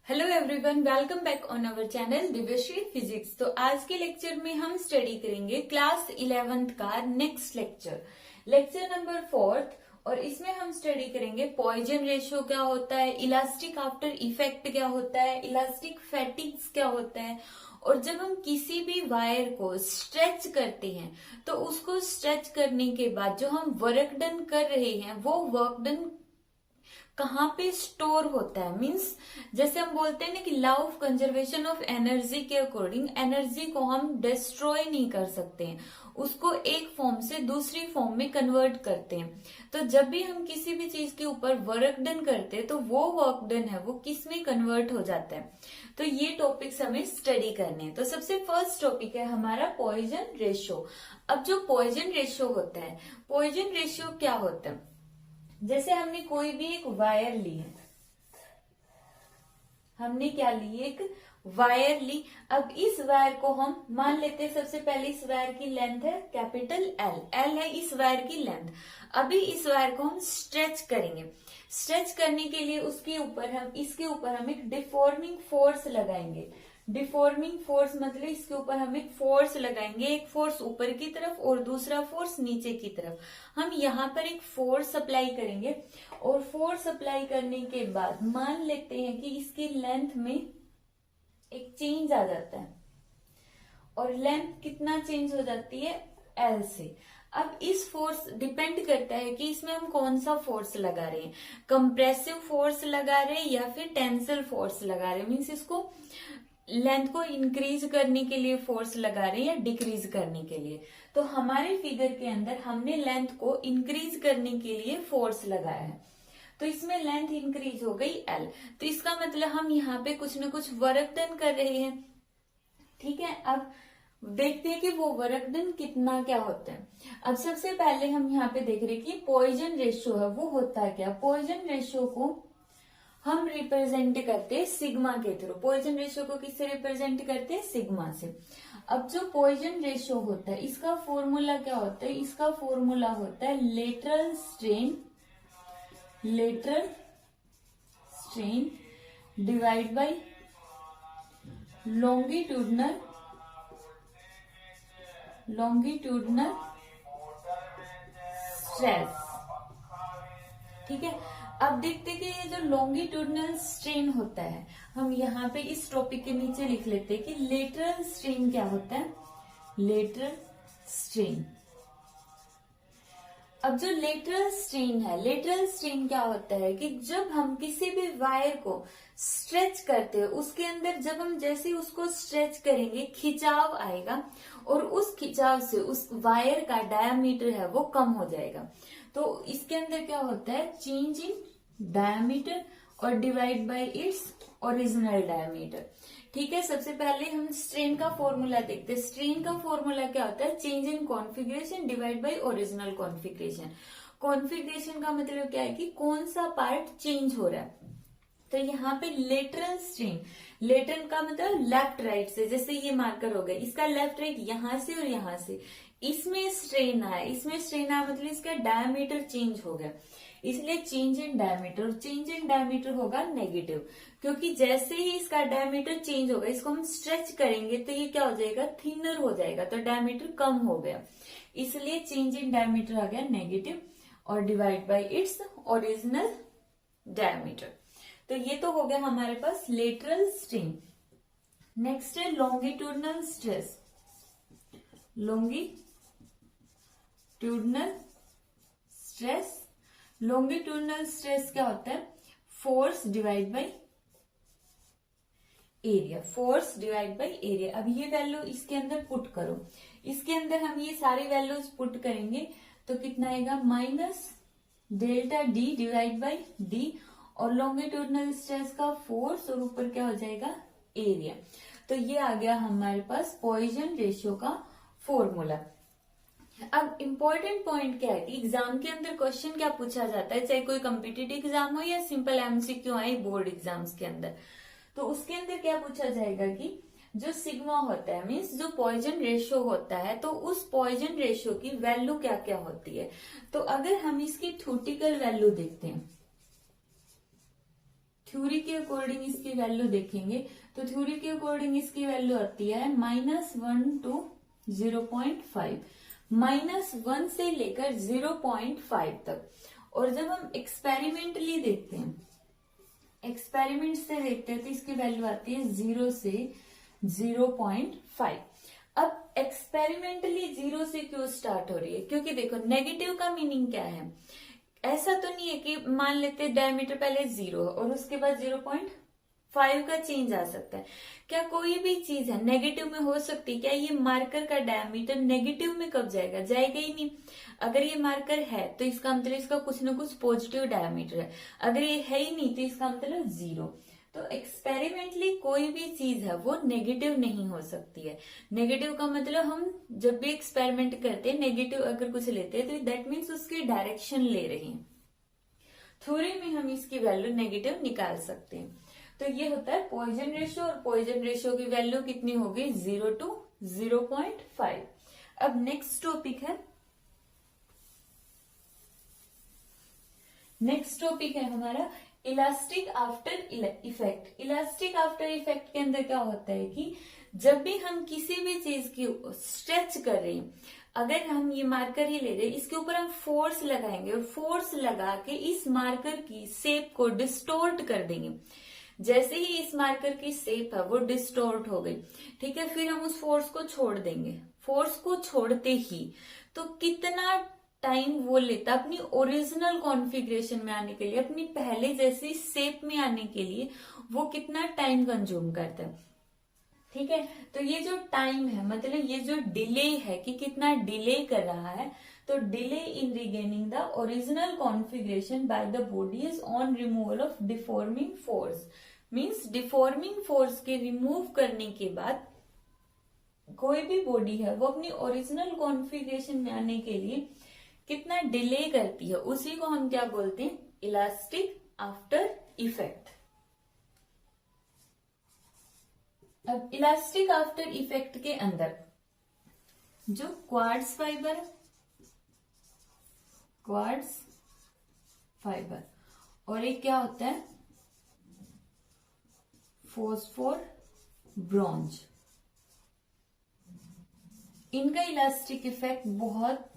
Hello everyone, welcome back on our channel Divyashree physics. तो आज के लेक्चर में हम स्टडी करेंगे क्लास 11th का नेक्स्ट लेक्चर नंबर 4th। और इसमें हम स्टडी करेंगे पॉइजन रेशियो क्या होता है, इलास्टिक आफ्टर इफेक्ट क्या होता है, इलास्टिक फैटिग्स क्या होता है, और जब हम किसी भी वायर को स्ट्रेच करते हैं तो उसको स्ट्रेच करने के बाद जो हम वर्क डन कर रहे हैं वो वर्क डन कहाँ पे स्टोर होता है। मीन्स जैसे हम बोलते हैं ना कि law of conservation of energy के अकॉर्डिंग एनर्जी को हम डिस्ट्रॉय नहीं कर सकते हैं, उसको एक फॉर्म से दूसरी फॉर्म में कन्वर्ट करते हैं। तो जब भी हम किसी भी चीज के ऊपर वर्क डन करते हैं तो वो वर्क डन है वो किस में कन्वर्ट हो जाता है। तो ये टॉपिक्स हमें स्टडी करने हैं। तो सबसे फर्स्ट टॉपिक है हमारा पॉइजन रेशियो। अब जो पॉइजन रेशियो होता है, पॉइजन रेशियो क्या होता है, जैसे हमने कोई भी एक वायर ली है, हमने क्या ली, एक वायर ली। अब इस वायर को हम मान लेते हैं, सबसे पहले इस वायर की लेंथ है कैपिटल एल है इस वायर की लेंथ। अभी इस वायर को हम स्ट्रेच करेंगे। स्ट्रेच करने के लिए इसके ऊपर हम एक डिफॉर्मिंग फोर्स लगाएंगे। डिफॉर्मिंग फोर्स मतलब इसके ऊपर हम एक फोर्स लगाएंगे, एक फोर्स ऊपर की तरफ और दूसरा फोर्स नीचे की तरफ। हम यहाँ पर एक फोर्स अप्लाई करेंगे और फोर्स अप्लाई करने के बाद मान लेते हैं कि इसकी लेंथ में एक चेंज आ जाता है और लेंथ कितना चेंज हो जाती है, एल से। अब इस फोर्स डिपेंड करता है कि इसमें हम कौन सा फोर्स लगा रहे हैं, कंप्रेसिव फोर्स लगा रहे हैं या फिर टेंसिल फोर्स लगा रहे हैं। मीन्स इसको लेंथ को इंक्रीज करने के लिए फोर्स लगा रहे हैं या डिक्रीज करने के लिए। तो हमारे फिगर के अंदर हमने लेंथ को इंक्रीज करने के लिए फोर्स लगाया है, तो इसमें लेंथ इंक्रीज हो गई एल। तो इसका मतलब हम यहाँ पे कुछ ना कुछ वर्क डन कर रहे हैं। ठीक है, अब देखते हैं कि वो वर्क डन कितना क्या होता है। अब सबसे पहले हम यहाँ पे देख रहे हैं कि पॉइजन रेशियो है वो होता है क्या। पॉइजन रेशियो को हम रिप्रेजेंट करते हैं सिग्मा के थ्रू। पॉइजन रेशियो को किससे रिप्रेजेंट करते हैं, सिग्मा से। अब जो पॉइजन रेशियो होता है इसका फॉर्मूला क्या होता है, इसका फॉर्मूला होता है lateral strain divide by longitudinal stress. ठीक है, अब देखते हैं कि ये जो लॉन्गिट्यूडनल स्ट्रेन होता है, हम यहाँ पे इस टॉपिक के नीचे लिख लेते हैं कि लेटरल स्ट्रेन क्या होता है, लेटरल स्ट्रेन। अब जो लेटरल स्ट्रेन है, लेटरल स्ट्रेन क्या होता है कि जब हम किसी भी वायर को स्ट्रेच करते हैं उसके अंदर जब हम जैसे उसको स्ट्रेच करेंगे खिंचाव आएगा और उस खिंचाव से उस वायर का डायामीटर है वो कम हो जाएगा। तो इसके अंदर क्या होता है, चेंज इन डायामीटर और divide by its original diameter. ठीक है, सबसे पहले हम स्ट्रेन का फॉर्मूला देखते हैं। स्ट्रेन का फॉर्मूला क्या होता है, change in configuration divide by original configuration. Configuration का मतलब क्या है कि कौन सा पार्ट चेंज हो रहा है। तो यहाँ पे लेटरल स्ट्रेन, लेटरल का मतलब लेफ्ट राइट से, जैसे ये मार्कर हो गया, इसका लेफ्ट राइट यहाँ से और यहाँ से, इसमें स्ट्रेन आया, इसमें स्ट्रेन आया मतलब इसका डायमीटर चेंज हो गया, इसलिए चेंज इन डायमीटर। और चेंज इन डायमीटर होगा नेगेटिव, क्योंकि जैसे ही इसका डायमीटर चेंज होगा, इसको हम स्ट्रेच करेंगे तो ये क्या हो जाएगा, थिनर हो जाएगा, तो डायमीटर कम हो गया, इसलिए चेंज इन डायमीटर आ गया नेगेटिव और divide by its original diameter. तो ये तो हो गया हमारे पास लेटरल स्ट्रेन। नेक्स्ट है लॉन्गिट्यूडनल स्ट्रेस। लॉन्गिट्यूडनल स्ट्रेस क्या होता है, force divide by area, force divide by area. अब ये वैल्यू इसके अंदर पुट करो, इसके अंदर हम ये सारी वैल्यूज पुट करेंगे तो कितना आएगा, minus delta D divide by D, और लॉन्गिट्यूडनल स्ट्रेस का फोर्स और ऊपर क्या हो जाएगा, एरिया। तो ये आ गया हमारे पास पॉइजन रेशियो का फॉर्मूला। अब इम्पोर्टेंट पॉइंट क्या है कि एग्जाम के अंदर क्वेश्चन क्या पूछा जाता है, चाहे कोई कॉम्पिटिटिव एग्जाम हो या सिंपल एमसीक्यू आए बोर्ड एग्जाम्स के अंदर, तो उसके अंदर क्या पूछा जाएगा कि जो सिग्मा होता है, मीन्स जो पॉइजन रेशियो होता है, तो उस पॉइजन रेशियो की वैल्यू क्या क्या होती है। तो अगर हम इसकी थ्योरेटिकल वैल्यू देखते हैं थ्योरी के अकॉर्डिंग इसकी वैल्यू देखेंगे तो थ्योरी के अकॉर्डिंग इसकी वैल्यू आती है -1 to 0.5, -1 से लेकर 0.5 तक। और जब हम एक्सपेरिमेंटली देखते हैं, एक्सपेरिमेंट से देखते हैं तो इसकी वैल्यू आती है 0 से 0.5। अब एक्सपेरिमेंटली 0 से क्यों स्टार्ट हो रही है? क्योंकि देखो नेगेटिव का मीनिंग क्या है, ऐसा तो नहीं है कि मान लेते हैं डायमीटर पहले 0 और उसके बाद 0.5 का चेंज आ सकता है। क्या कोई भी चीज है नेगेटिव में हो सकती है? क्या ये मार्कर का डायमीटर नेगेटिव में कब जाएगा? जाएगा ही नहीं। अगर ये मार्कर है तो इसका मतलब इसका कुछ ना कुछ पॉजिटिव डायमीटर है, अगर ये है ही नहीं तो इसका मतलब 0। तो एक्सपेरिमेंटली कोई भी चीज है वो नेगेटिव नहीं हो सकती है। नेगेटिव का मतलब हम जब भी एक्सपेरिमेंट करते हैं नेगेटिव अगर कुछ लेते हैं तो दैट मीन्स उसकी डायरेक्शन ले रहे हैं। थ्योरी में हम इसकी वैल्यू नेगेटिव निकाल सकते हैं। तो ये होता है पॉइजन रेशियो, और पॉइजन रेशियो की वैल्यू कितनी होगी? 0 to 0.5। अब नेक्स्ट टॉपिक है, नेक्स्ट टॉपिक है हमारा elastic after effect. Elastic after effect के अंदर क्या होता है कि जब भी हम किसी भी चीज की स्ट्रेच कर रहे हैं, अगर हम ये मार्कर ही ले रहे हैं, इसके ऊपर हम फोर्स लगाएंगे और फोर्स लगा के इस मार्कर की शेप को डिस्टोर्ट कर देंगे। जैसे ही इस मार्कर की शेप है वो डिस्टोर्ट हो गई, ठीक है, फिर हम उस फोर्स को छोड़ देंगे। फोर्स को छोड़ते ही तो कितना टाइम वो लेता अपनी ओरिजिनल कॉन्फ़िगरेशन में आने के लिए, अपनी पहले जैसी शेप में आने के लिए वो कितना टाइम कंज्यूम करता है, ठीक है। तो ये जो टाइम है मतलब ये जो डिले है कि कितना डिले कर रहा है, तो delay in regaining the original configuration by the body is on removal of deforming force. Means deforming force के रिमूव करने के बाद कोई भी बॉडी है वो अपनी ओरिजिनल कॉन्फ़िगरेशन में आने के लिए कितना डिले करती है, उसी को हम क्या बोलते हैं? Elastic after effect. अब इलास्टिक आफ्टर इफेक्ट के अंदर जो क्वार्ट्ज फाइबर, क्वार्ट्ज फाइबर और एक क्या होता है? फॉस्फोर ब्रॉन्ज, इनका इलास्टिक इफेक्ट बहुत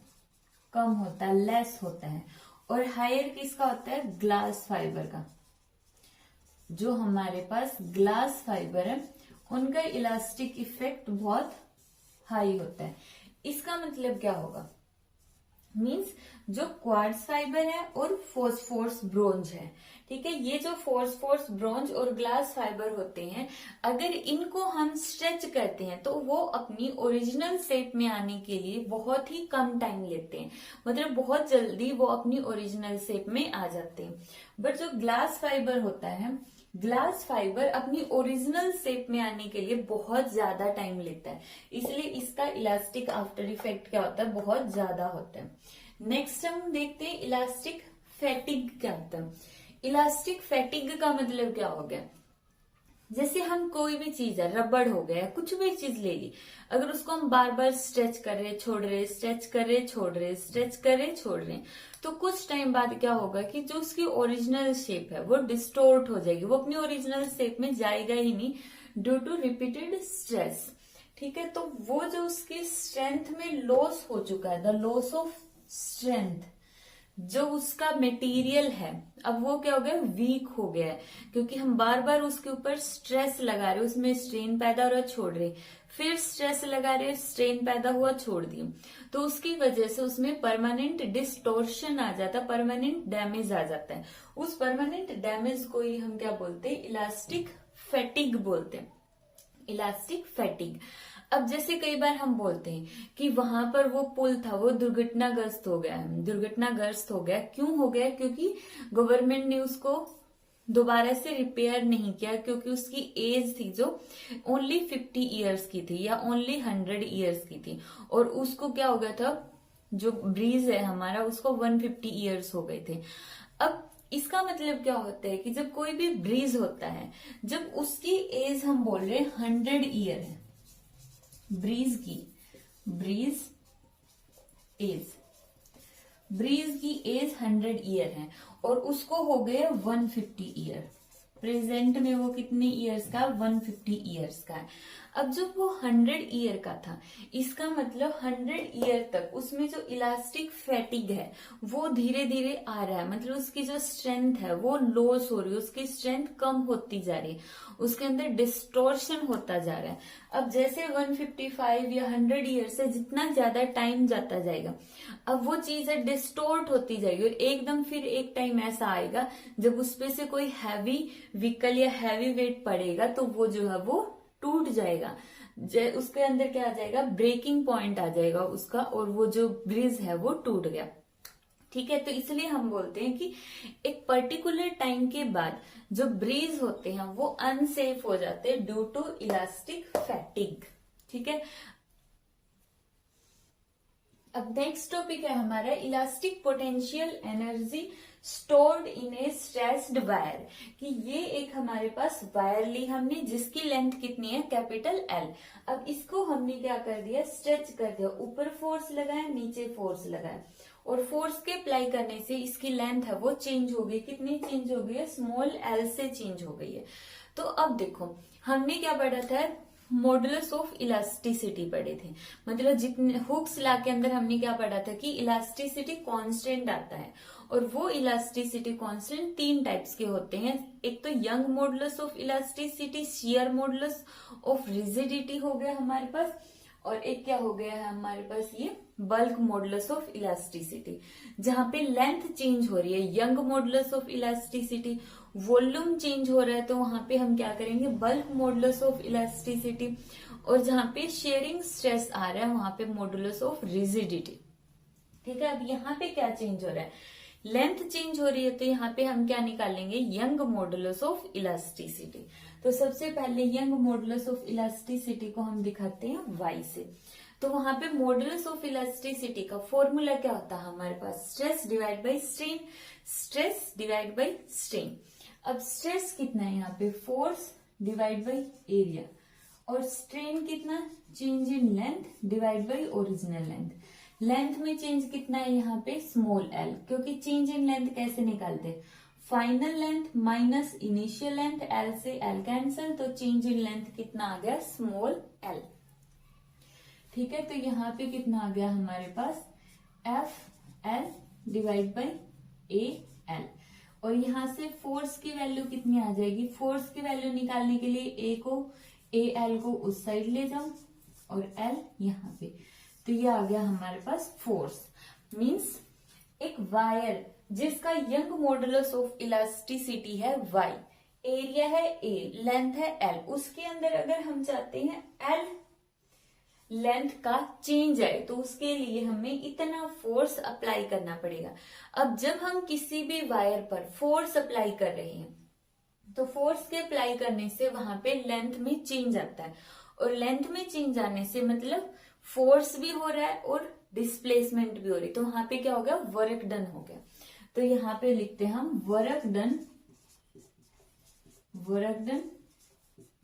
कम होता है, लेस होता है। और हायर किसका होता है? ग्लास फाइबर का। जो हमारे पास ग्लास फाइबर है उनका इलास्टिक इफेक्ट बहुत हाई होता है। इसका मतलब क्या होगा? मीन्स जो क्वार्ट्ज फाइबर है और फॉस्फोरस ब्रोंज है, ठीक है, ये जो फॉस्फोरस ब्रोंज और ग्लास फाइबर होते हैं, अगर इनको हम स्ट्रेच करते हैं तो वो अपनी ओरिजिनल शेप में आने के लिए बहुत ही कम टाइम लेते हैं, मतलब बहुत जल्दी वो अपनी ओरिजिनल शेप में आ जाते हैं। बट जो ग्लास फाइबर होता है, ग्लास फाइबर अपनी ओरिजिनल शेप में आने के लिए बहुत ज्यादा टाइम लेता है, इसलिए इसका इलास्टिक आफ्टर इफेक्ट क्या होता है? बहुत ज्यादा होता है। नेक्स्ट हम देखते हैं इलास्टिक फैटिग क्या होता है। इलास्टिक फैटिग का मतलब क्या हो गया? जैसे हम कोई भी चीज है, रबड़ हो गया, कुछ भी चीज ले ली, अगर उसको हम बार बार स्ट्रेच कर रहे छोड़ रहे, स्ट्रेच कर रहे छोड़ रहे, स्ट्रेच कर रहे छोड़ रहे, तो कुछ टाइम बाद क्या होगा कि जो उसकी ओरिजिनल शेप है वो डिस्टोर्ट हो जाएगी, वो अपनी ओरिजिनल शेप में जाएगा ही नहीं ड्यू टू रिपीटेड स्ट्रेस, ठीक है। तो वो जो उसकी स्ट्रेंथ में लॉस हो चुका है, द लॉस ऑफ स्ट्रेंथ, जो उसका मटेरियल है अब वो क्या हो गया? वीक हो गया है, क्योंकि हम बार बार उसके ऊपर स्ट्रेस लगा रहे, उसमें स्ट्रेन पैदा हो रहा, छोड़ रहे, फिर स्ट्रेस लगा रहे, स्ट्रेन पैदा हुआ, छोड़ दिए, तो उसकी वजह से उसमें परमानेंट डिस्टोर्शन आ जाता है, परमानेंट डैमेज आ जाता है। उस परमानेंट डैमेज को ही हम क्या बोलते हैं? इलास्टिक फैटिग बोलते हैं, इलास्टिक फैटिग। अब जैसे कई बार हम बोलते हैं कि वहां पर वो पुल था वो दुर्घटनाग्रस्त हो गया, दुर्घटनाग्रस्त हो गया, क्यों हो गया? क्योंकि गवर्नमेंट ने उसको दोबारा से रिपेयर नहीं किया, क्योंकि उसकी एज थी जो ओनली 50 ईयर्स की थी या ओनली 100 ईयर्स की थी, और उसको क्या हो गया था? जो ब्रिज है हमारा उसको 150 ईयर्स हो गए थे। अब इसका मतलब क्या होता है कि जब कोई भी ब्रिज होता है, जब उसकी एज हम बोल रहे हैं 100 ईयर है, ब्रीज की, ब्रीज की एज 100 ईयर है और उसको हो गए 150 ईयर, प्रेजेंट में वो कितने ईयर्स का, 150 ईयर्स का है। अब जब वो 100 ईयर का था, इसका मतलब 100 ईयर तक उसमें जो इलास्टिक फैटिग है वो धीरे धीरे आ रहा है, मतलब उसकी जो स्ट्रेंथ है वो लॉस हो रही है, उसकी स्ट्रेंथ कम होती जा रही है, उसके अंदर डिस्टोर्शन होता जा रहा है। अब जैसे 155 या 100 ईयर से जितना ज्यादा टाइम जाता जाएगा, अब वो चीजें डिस्टोर्ट होती जाएगी, और एकदम फिर एक टाइम ऐसा आएगा जब उसपे से कोई हैवी व्हीकल या हैवी वेट पड़ेगा तो वो जो है वो टूट जाएगा, उसके अंदर क्या आ जाएगा, ब्रेकिंग पॉइंट आ जाएगा उसका, और वो जो ब्रिज है वो टूट गया। ठीक है, तो इसलिए हम बोलते हैं कि एक पर्टिकुलर टाइम के बाद जो ब्रिज होते हैं वो अनसेफ हो जाते हैं ड्यू टू इलास्टिक फैटिग। ठीक है, अब नेक्स्ट टॉपिक है हमारा elastic potential energy stored in A stressed wire, कि ये एक हमारे पास वायर ली हमने जिसकी लेंथ कितनी है, कैपिटल एल। अब इसको हमने क्या कर दिया, स्ट्रेच कर दिया, ऊपर फोर्स लगाया, नीचे फोर्स लगाया, और फोर्स के अप्लाई करने से इसकी लेंथ है वो चेंज हो गई। कितनी चेंज हो गई है, स्मॉल एल से चेंज हो गई है। तो अब देखो हमने क्या पढ़ा था, मॉडुलस ऑफ इलास्टिसिटी पढ़े थे, मतलब जितने हुक्स लॉ के अंदर हमने क्या पढ़ा था कि इलास्टिसिटी कांस्टेंट आता है, और वो इलास्टिसिटी कांस्टेंट 3 टाइप्स के होते हैं। एक तो young modulus of elasticity, shear modulus of rigidity हो गया हमारे पास, और एक क्या हो गया है हमारे पास, ये बल्क मॉडुलस ऑफ इलास्टिसिटी, जहां पे लेंथ चेंज हो रही है। Young modulus of elasticity, volume change हो रहा है तो वहां पे हम क्या करेंगे, बल्क मॉडुलस ऑफ इलास्टिसिटी, और जहां पे शेयरिंग स्ट्रेस आ रहा है वहां पे मॉडुलस ऑफ रिजिडिटी। ठीक है, अब यहाँ पे क्या चेंज हो रहा है, लेंथ चेंज हो रही है, तो यहाँ पे हम क्या निकालेंगे, यंग मॉडुलस ऑफ इलास्टिसिटी। तो सबसे पहले यंग मॉडुलस ऑफ इलास्टिसिटी को हम दिखाते हैं y से। तो वहां पे मॉडुलस ऑफ इलास्टिसिटी का फॉर्मूला क्या होता है हमारे पास, stress divide by strain, stress divide by strain. अब स्ट्रेस कितना है यहाँ पे, फोर्स डिवाइड बाई एरिया, और स्ट्रेन कितना, change in length divide by original length. Length में चेंज कितना है यहाँ पे, स्मॉल एल, क्योंकि चेंज इन लेंथ कैसे निकालते, final length minus initial length, L से एल कैंसिल, तो चेंज इन लेंथ कितना आ गया, स्मॉल एल। ठीक है, तो यहाँ पे कितना आ गया हमारे पास, F L divide by A L, और यहाँ से फोर्स की वैल्यू कितनी आ जाएगी, फोर्स की वैल्यू निकालने के लिए ए एल को उस साइड ले जाओ और एल यहाँ पे, तो ये आ गया हमारे पास फोर्स। मींस एक वायर जिसका यंग मॉडुलस ऑफ इलास्टिसिटी है y, एरिया है a, लेंथ है l, उसके अंदर अगर हम चाहते हैं l लेंथ का चेंज आए तो उसके लिए हमें इतना फोर्स अप्लाई करना पड़ेगा। अब जब हम किसी भी वायर पर फोर्स अप्लाई कर रहे हैं तो फोर्स के अप्लाई करने से वहां पे लेंथ में चेंज आता है, और लेंथ में चेंज आने से मतलब फोर्स भी हो रहा है और डिस्प्लेसमेंट भी हो रही है, तो वहां पे क्या हो गया, वर्क डन हो गया। तो यहाँ पे लिखते हैं हम work done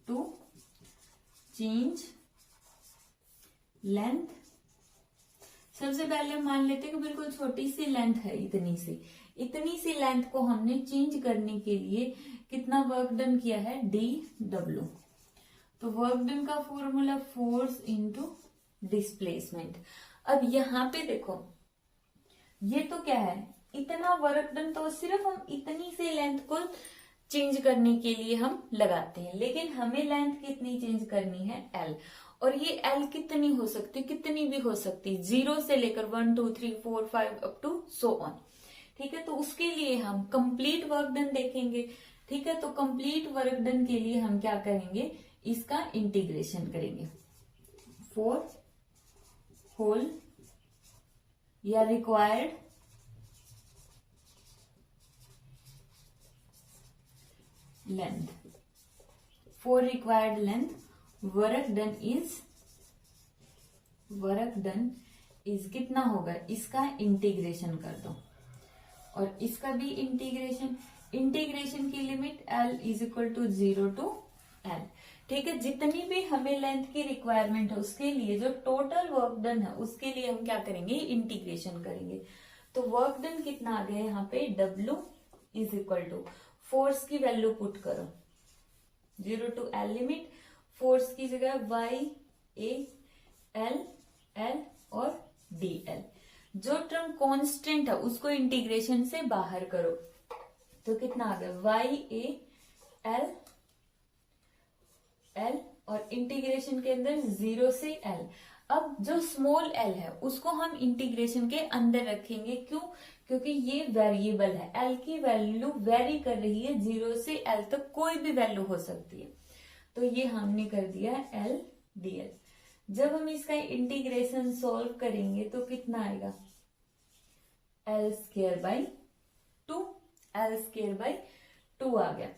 to change length. सबसे पहले मान लेते हैं कि बिल्कुल छोटी सी लेंथ है, इतनी सी लेंथ को हमने चेंज करने के लिए कितना वर्क डन किया है, dw। तो वर्क डन का फॉर्मूला फोर्स इनटू डिस्प्लेसमेंट। अब यहाँ पे देखो ये तो क्या है, इतना वर्क डन, तो सिर्फ हम इतनी सी लेंथ को चेंज करने के लिए हम लगाते हैं, लेकिन हमें लेंथ कितनी चेंज करनी है, l, और ये l कितनी हो सकती है, कितनी भी हो सकती है, 0 से लेकर 1 2 3 4 5 अप टू सो ऑन। ठीक है, तो उसके लिए हम कंप्लीट वर्क डन देखेंगे। ठीक है, तो कंप्लीट वर्क डन के लिए हम क्या करेंगे, इसका इंटीग्रेशन करेंगे, 4 होल या required length, for required length work done is कितना होगा, इसका इंटीग्रेशन कर दो, और इसका भी इंटीग्रेशन की limit L is equal to 0 to L। ठीक है, जितनी भी हमें लेंथ की रिक्वायरमेंट है उसके लिए जो टोटल वर्क डन है उसके लिए हम क्या करेंगे, इंटीग्रेशन करेंगे। तो वर्क डन कितना आ गया यहाँ पे, W is equal to force की वैल्यू पुट करो, 0 to L लिमिट, फोर्स की जगह YAL और DL। जो टर्म कांस्टेंट है उसको इंटीग्रेशन से बाहर करो, तो कितना आ गया YAL और इंटीग्रेशन के अंदर 0 से L। अब जो स्मॉल l है उसको हम इंटीग्रेशन के अंदर रखेंगे, क्यों? क्योंकि ये वेरिएबल है, l की वैल्यू वेरी कर रही है, 0 से l तक कोई भी वैल्यू हो सकती है। तो ये हमने कर दिया L dl। जब हम इसका इंटीग्रेशन सॉल्व करेंगे तो कितना आएगा, L square by 2, L square by 2 आ गया।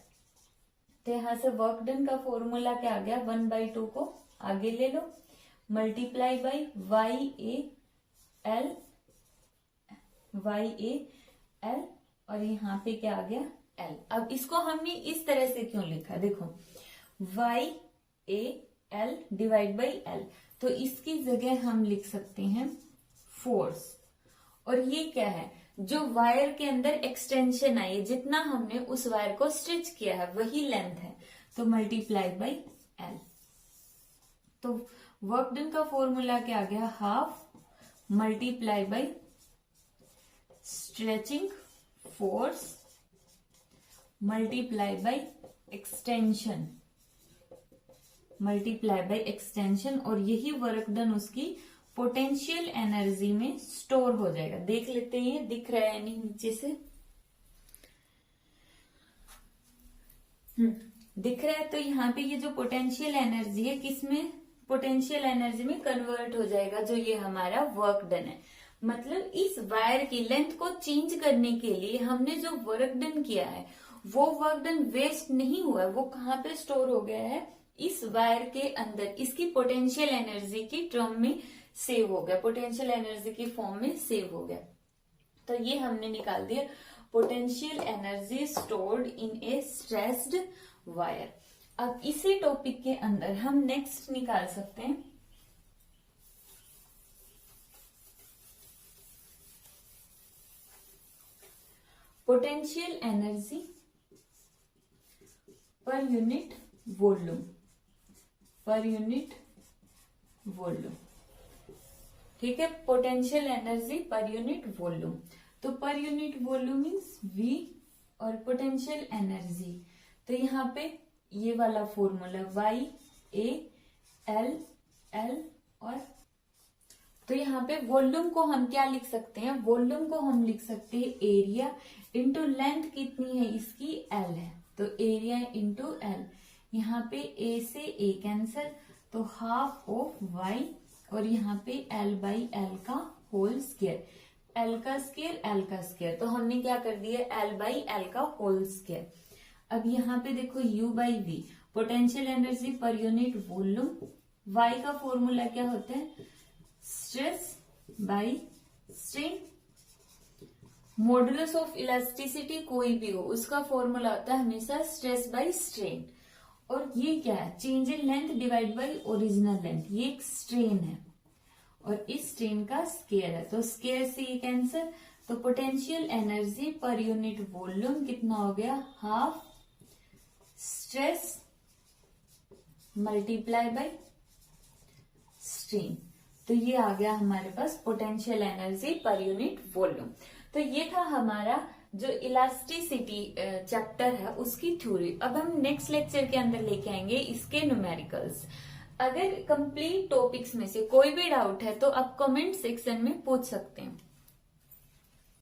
तो यहां से वर्क डन का फॉर्मूला क्या आ गया, 1/2 को आगे ले लो, मल्टीप्लाई बाई YAL और यहाँ पे क्या आ गया L। अब इसको हमने इस तरह से क्यों लिखा, देखो YAL डिवाइड बाई L, तो इसकी जगह हम लिख सकते हैं फोर्स। और ये क्या है, जो वायर के अंदर एक्सटेंशन आई, जितना हमने उस वायर को स्टिच किया है वही लेंथ है, तो मल्टीप्लाई बाई L। तो वर्क डन का फॉर्मूला क्या आ गया, half multiply by stretching force multiply by extension, और यही वर्क डन उसकी पोटेंशियल एनर्जी में स्टोर हो जाएगा। देख लेते हैं, दिख रहा है नहीं नीचे से, दिख रहा है। तो यहाँ पे ये जो पोटेंशियल एनर्जी है, किसमें, पोटेंशियल एनर्जी में कन्वर्ट हो जाएगा, जो ये हमारा वर्क डन है। मतलब इस वायर की लेंथ को चेंज करने के लिए हमने जो वर्क डन किया है वो वर्क डन वेस्ट नहीं हुआ है, वो कहाँ पे स्टोर हो गया है, इस वायर के अंदर, इसकी पोटेंशियल एनर्जी की टर्म में सेव हो गया, पोटेंशियल एनर्जी की फॉर्म में सेव हो गया। तो ये हमने निकाल दिया potential energy stored in A stressed wire. अब इसी टॉपिक के अंदर हम नेक्स्ट निकाल सकते हैं potential energy per unit volume, ठीक है, potential energy per unit volume. तो per unit volume means V और पोटेंशियल एनर्जी, तो यहाँ पे ये वाला फॉर्मूला YAL और, तो यहाँ पे वॉल्यूम को हम क्या लिख सकते हैं, वॉल्यूम को हम लिख सकते हैं एरिया इंटू लेंथ कितनी है इसकी, L है, तो एरिया इंटू L। यहाँ पे A से A कैंसल, तो हाफ ऑफ Y, और यहाँ पे L बाई L का होल स्क्वायर, L का स्क्वायर, तो हमने क्या कर दिया, L बाई L का होल स्क्वायर। अब यहाँ पे देखो U by V, potential energy per unit volume, Y का फॉर्मूला क्या होता है, stress by strain. Modulus of elasticity कोई भी हो उसका फॉर्मूला होता है हमेशा स्ट्रेस बाई स्ट्रेन। और ये क्या है, change in length divide by original length, ये एक स्ट्रेन है और इस स्ट्रेन का स्क्वायर है, तो स्क्वायर से ये कैंसिल, तो potential energy per unit volume कितना हो गया, half stress multiply by strain. तो ये आ गया हमारे पास potential energy per unit volume. तो ये था हमारा जो इलास्टिसिटी चैप्टर है उसकी थ्योरी। अब हम नेक्स्ट लेक्चर के अंदर लेके आएंगे इसके न्यूमेरिकल्स। अगर कंप्लीट टॉपिक्स में से कोई भी डाउट है तो आप कमेंट सेक्शन में पूछ सकते हैं।